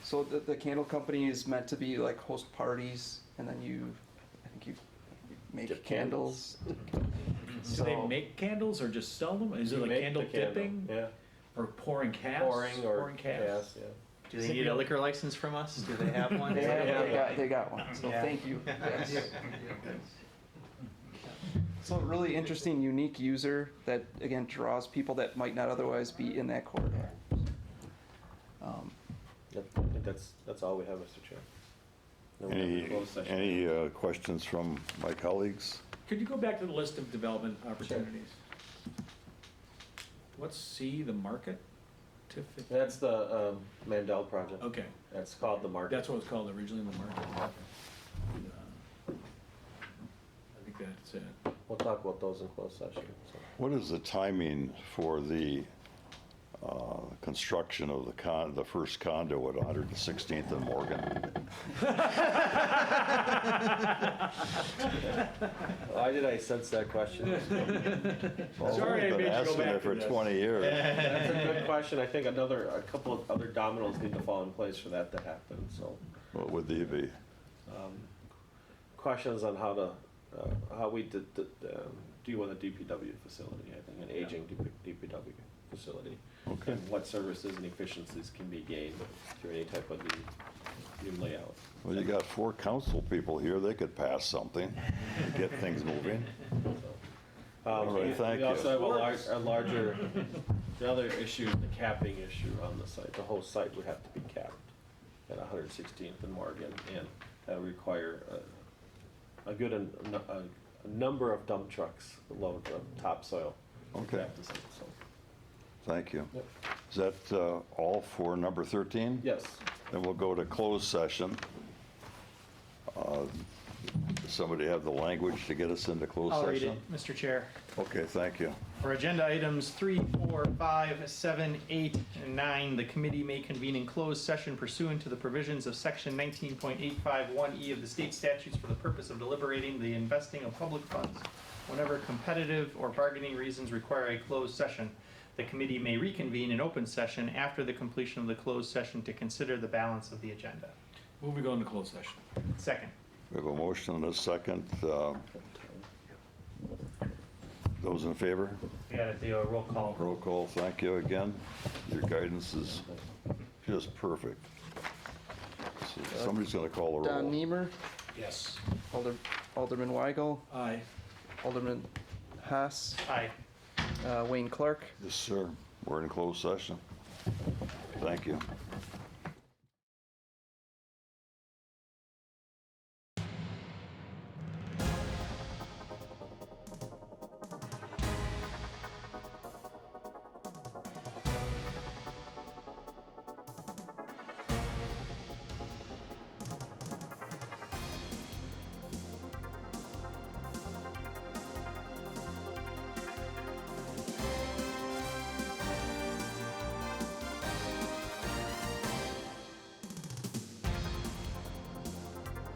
So the candle company is meant to be like host parties, and then you make Dip candles. Do they make candles or just sell them? Is it You like make candle the candle, dipping? Yeah, Or pouring calves? pouring or calves? gas, yeah. Do they need a liquor license from us? Do they have one? They got one, so Yeah. thank you. Yes. So a really interesting, unique user that, again, draws people that might not otherwise be in that corridor. Yep, I think that's all we have, Mr. Chair. Then we have a Any, closed session. any questions from my colleagues? Could you go back to the list of development opportunities? What's C, the market? That's the Mandel project. Okay, That's called the Market. that's what it's called originally, the market. I think that's it. We'll talk about those in closed session. So. What is the timing for the construction of the first condo at 116th and Morgan? Why did I sense that question? Well, Sorry, I we've made been you go asking back it to for this. 20 years. That's a good question. I think a couple of other dominoes need to fall in place for that to happen, so. What would they be? Questions on how to, how we deal with a DPW facility, I think, an aging DPW facility. Okay. And what services and efficiencies can be gained through any type of new layout. Well, you got 4 council people here, they could pass something to get things moving. All right, thank We also you. have a larger, the other issue, the capping issue on the site. The whole site would have to be capped at 116th and Morgan, and that would require a good a number of dump trucks to load the topsoil. Okay. Cap the site, so. Thank you. Yep. Is that all for number 13? Yes. Then we'll go to closed session. Does somebody have the language to get us into closed I'll read session? it, Mr. Chair. Okay, thank you. For agenda items 3, 4, 5, 7, 8, and 9, the committee may convene in closed session pursuant to the provisions of section 19.851E of the state statutes for the purpose of deliberating the investing of public funds. Whenever competitive or bargaining reasons require a closed session, the committee may reconvene in open session after the completion of the closed session to consider the balance of the agenda. Move we go into closed session. Second. We have a motion and a second. Those in favor? We gotta do a roll call. Roll call, thank you again. Your guidance is just perfect. So somebody's going to call the Don roll. Niemer, Yes. Alderman Weigel, Aye. Alderman Haas, Aye. Wayne Clark. Yes, sir. We're in closed session. Thank you.